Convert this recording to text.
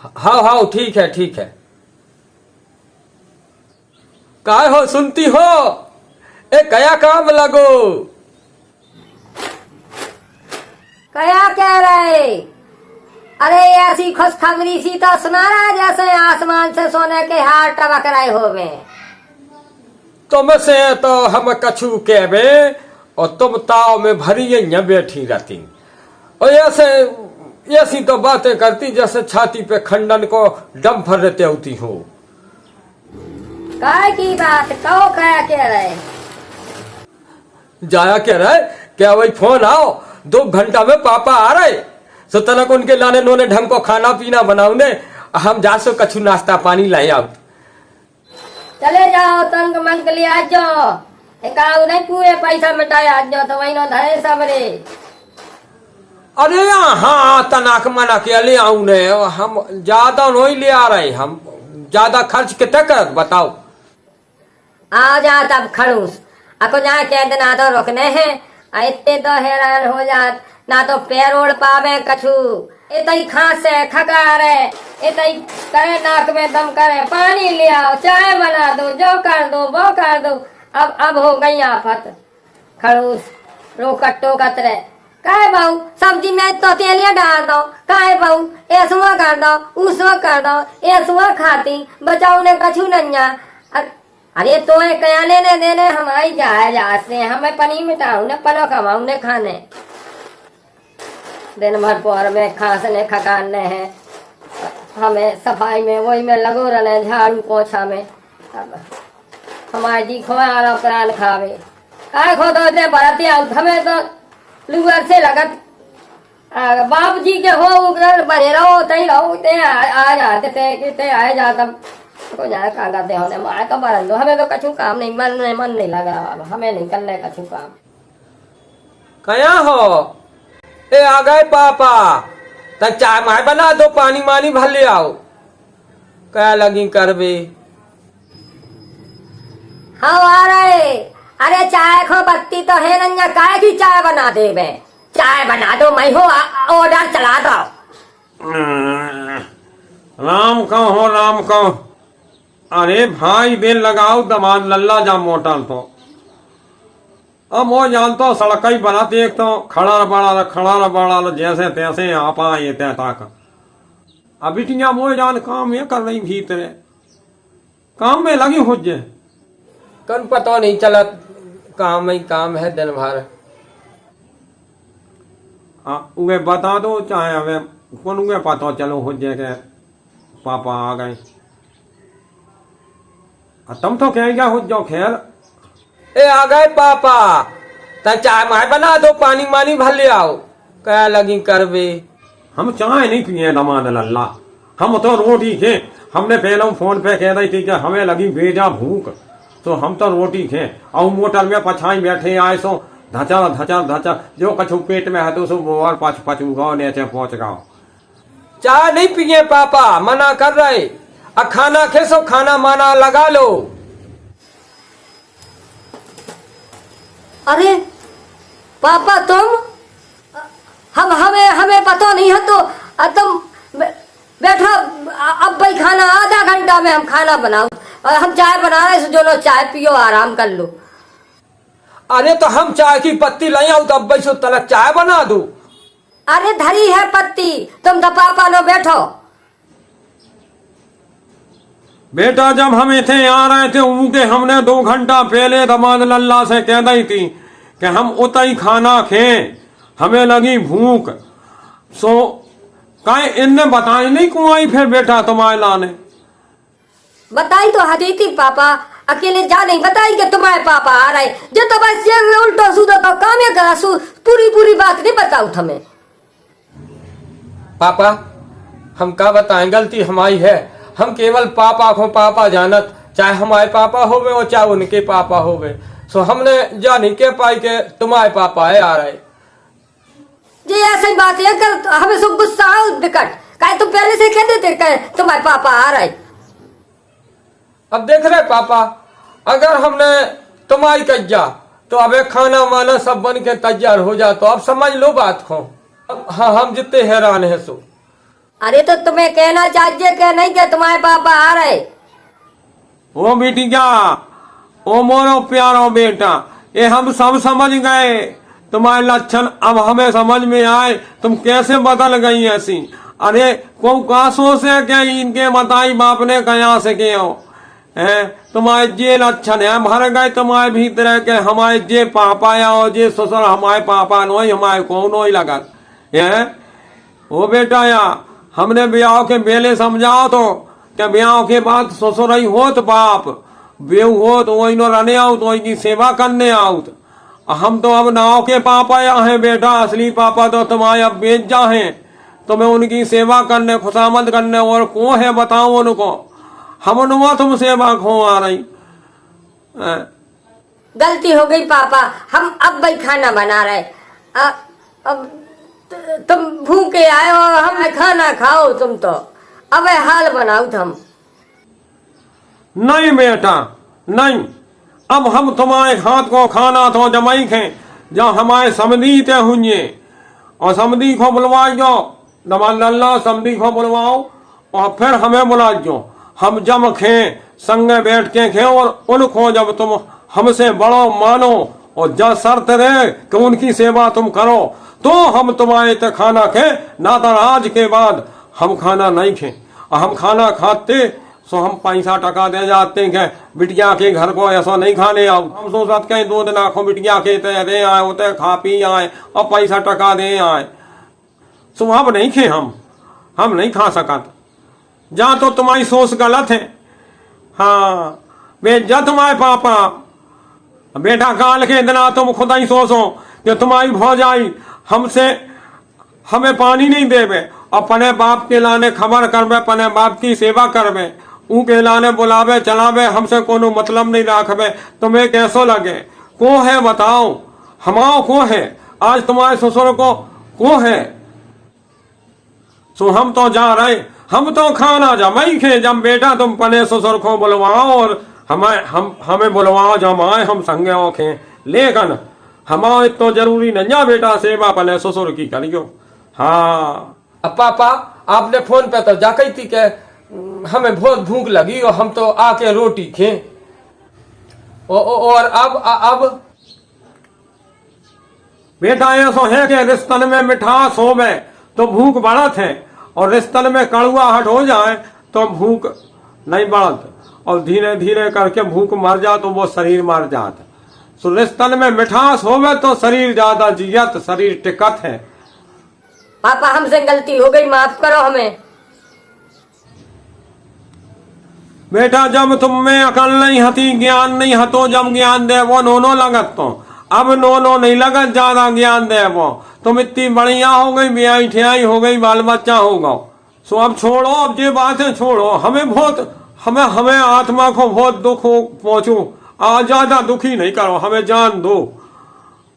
हाँ हाँ ठीक है ठीक है। काय हो सुनती हो? ए कया काम लगो? क्या कह रहे? अरे ऐसी खुशखबरी सी तो सुना रहा है जैसे आसमान से सोने के हार टपक रहे होवे। तुम से तो हम कछु कहबे और तुम ताव में भरी यहाँ बैठी रहती और ऐसी तो बातें करती जैसे छाती पे खंडन को दम भर देते होती हो। काय की बात कहो, क्या कह रहे? जाया कह रहा है क्या वही फोन आओ 2 घंटा में पापा आ रहे सो तनक उनके लाने नोने ढंग को खाना पीना बनाऊने हम जा सो कछु नाश्ता पानी लाए आओ। चले जाओ तंग मंग ले आ जाओ, एक नहीं पूरे पैसा मिटाए आ जाओ तो वही नो धरे सबरे। अरे हाँ तनाक मना के ले आऊ ने हम ज्यादा नहीं ले आ रहे, हम ज्यादा खर्च कितना कर बताओ। आ जा तब खड़ूस आपको जहाँ कह देना तो रोकने हैं, इतने तो हैरान हो जात ना तो पैर ओढ़ पावे कछु। इतनी खांसे खकारे इतनी करे नाक में दम करे, पानी ले आओ चाय बना दो जो कर दो वो कर दो। अब हो गई आफत। खड़ूस रो कट्टो कतरे काहे बहू सब्जी में तो तेलिया डाल दो, काहे बहू ऐसुआ कर दो उसवा कर दो, ऐसुआ खाती बचाऊ ने कछु नन्या। अरे तो क्या लेने देने हमारी जाए जाते हमें पनी मिटाऊ ने पलो कमाऊ ने खाने दिन भर पोर में खांसने खकाने हैं, हमें सफाई में वही में लगो रहने झाड़ू पोछा में। अब हमारे जी खोया प्राण खावे काय खो दो बरते हमें तो लुगर से लगत बाप जी के हो उगर बने रहो तई रहो ते आ जाते ते आए जाता को जाए कागते होने मारे का बरन दो। हमें तो कछु काम नहीं मन नहीं लगा, हमें नहीं करने कछु काम। कया हो? ए आ गए पापा तब चाय माय बना दो पानी मानी भर ले आओ। क्या लगी करबे? हाँ आ रहे। अरे चाय खो बत्ती तो है नंगा काय की चाय बना दे बे, चाय बना दो मैं हो ऑर्डर चला दो। राम कहो राम कहो। अरे भाई बेल लगाओ दमाद लल्ला जा मोटर तो अब वो जानतो सड़क ही बनाते एक तो खड़ा बड़ा जैसे तैसे आप आए तय तक अब बिटिया मोह जान काम ये कर रही भीतर काम में लगी हो जाए कन पता नहीं चला काम ही काम है दिन भर। वे बता दो चाहे हमें कौन वे पता चलो हो जाए के पापा आ गए। तुम तो कह गया हो जाओ खैर। ए आ गए पापा तब चाय माय बना दो पानी मानी भर ले आओ। क्या लगी करबे? हम चाय नहीं पिए दमाद लल्ला, हम तो रोटी खे। हमने पहले फोन पे कह रही थी कि हमें लगी बेजा भूख तो हम तो रोटी खे और मोटर में पछाई बैठे आए सो धचा जो कछु पेट में है तो सो और पचू गाओ नीचे पहुंच गाओ। चाय नहीं पिए पापा मना कर रहे, खाना खे सो खाना माना लगा लो। अरे पापा तुम हमें पता नहीं है तो तुम बैठो अब भाई खाना आधा घंटा में हम खाना बनाओ और हम चाय बना रहे जो लो चाय पियो आराम कर लो। अरे तो हम चाय की पत्ती लाई आऊ तब बैसो तलक चाय बना दो। अरे धरी है पत्ती तुम तो पापा लो बैठो। बेटा जब हम इथे आ रहे थे उनके हमने 2 घंटा पहले दमाद लल्ला से कह दी थी कि हम उतना ही खाना खे, हमें लगी भूख सो काहे इनने बताई नहीं कुआई फिर बेटा तुम्हारे लाने बताई तो हदी थी पापा अकेले जा नहीं बताई कि तुम्हारे पापा आ रहे जो तो बस ये उल्टा सीधा तो काम ये करा पूरी बात नहीं बताऊ तुम्हें। पापा हम का बताएं, गलती हमारी है। हम केवल पापा को पापा जानत, चाहे हमारे पापा हो गए और चाहे उनके पापा हो गए सो हमने जा नहीं कह पाई के तुम्हारे पापा है आ रहे। जी ऐसी बात है कर हमें सब गुस्सा आओ विकट कहे तुम पहले से कह देते कहे तुम्हारे पापा आ रहे। अब देख रहे पापा अगर हमने तुम्हारी कज्जा तो अब खाना वाना सब बन के तैयार हो जा तो अब समझ लो बात को। हाँ हम जितने हैरान है सो अरे तो तुम्हें कहना चाहिए कि नहीं कि तुम्हारे पापा आ रहे। ओ बेटी क्या, ओ मोरो प्यारो बेटा, ये हम सब समझ गए तुम्हारे लक्षण, अब हमें समझ में आए तुम कैसे बदल गई ऐसी। अरे को कासों से क्या इनके बताई बाप ने कहा से के हो है, तुम्हारे जे लक्षण है भर गए तुम्हारे भीतर के, हमारे जे पापा या हो जे ससुर हमारे पापा नो हमारे कौन ही लगा है। ओ बेटा या हमने ब्याह के बेले समझाओ तो क्या ब्याह के बाद ससुर ही होत बाप बेऊ हो तो वही नो रहने आओ तो वही सेवा करने आओ। हम तो अब नाव के पापा या हैं बेटा, असली पापा तो तुम्हारे अब बेच जा हैं, तुम्हें उनकी सेवा करने खुशामद करने और को है बताओ उनको, हम उनवा तुम सेवा खो आ रही। गलती हो गई पापा, हम अब भाई खाना बना रहे। अब तुम भूखे आए हो, हमें खाना खाओ तुम तो, अब हाल बनाओ तुम। नहीं बेटा नहीं, अब हम तुम्हारे हाथ को खाना तो जमाई खे जब हमारे समधी ते हुए, और समधी को बुलवाओ दमा लल्ला समधी को बुलवाओ और फिर हमें बुलाओ, हम जम खे संगे बैठ के खे और उनको जब तुम हमसे बड़ो मानो और जब शर्त रहे कि उनकी सेवा तुम करो तो हम तुम्हारे ते खाना खे, ना तो आज के बाद हम खाना नहीं खे। और हम खाना खाते सो हम पैसा टका दे जाते हैं बिटिया के घर को, ऐसा नहीं खाने आओ। हम सोचते कहीं दूध नाखो बिटिया के ते दे आए होते खा पी आए और पैसा टका दे आए, सो अब नहीं खे हम नहीं खा सका। जहाँ तो तुम्हारी सोच गलत है। हाँ बेजा तुम्हारे पापा बेटा काल के इतना तुम खुद ही सोचो कि तुम्हारी भौजाई हमसे हमें पानी नहीं देवे, अपने बाप के लाने खबर करवे, अपने बाप की सेवा करवे, उनके लाने बुलावे चलावे, हमसे कोनो मतलब नहीं रखवे, तुम्हें कैसो लगे? को है बताओ, हमाओ को है? आज तुम्हारे ससुर को है? सो हम तो जा रहे, हम तो खाना जमाई खे जब बेटा तुम पने ससुर को बुलवाओ और हमें बुलवाओ जमाए हम संगे ओखे, लेकिन हमारे तो जरूरी नहीं है बेटा सेवा पने ससुर की करियो। हाँ अब पापा आपने फोन पे तो जा कही थी कि हमें बहुत भूख लगी और हम तो आके रोटी खे, और अब बेटा ऐसा है कि रिश्तन में मिठास हो गए तो भूख बढ़त है, और रिश्तन में कड़ुआहट हो जाए तो भूख नहीं बढ़त, और धीरे धीरे करके भूख मर जा तो वो शरीर मर जाता। सो रिश्तन में मिठास हो गए तो शरीर ज्यादा जियत, शरीर टिकत है। पापा हमसे गलती हो गई, माफ करो हमें। बेटा जब तुम में अकल नहीं हती, ज्ञान नहीं हतो, जब ज्ञान दे वो नोनो लगत तो, अब नोनो नहीं लगत ज्यादा ज्ञान दे वो, तुम इतनी बढ़िया हो गई, ब्याई ठियाई हो गई, बाल बच्चा होगा। सो अब छोड़ो, अब ये बात है छोड़ो, हमें आत्मा को बहुत दुख पहुंचो, ज्यादा दुखी नहीं करो, हमें जान दो।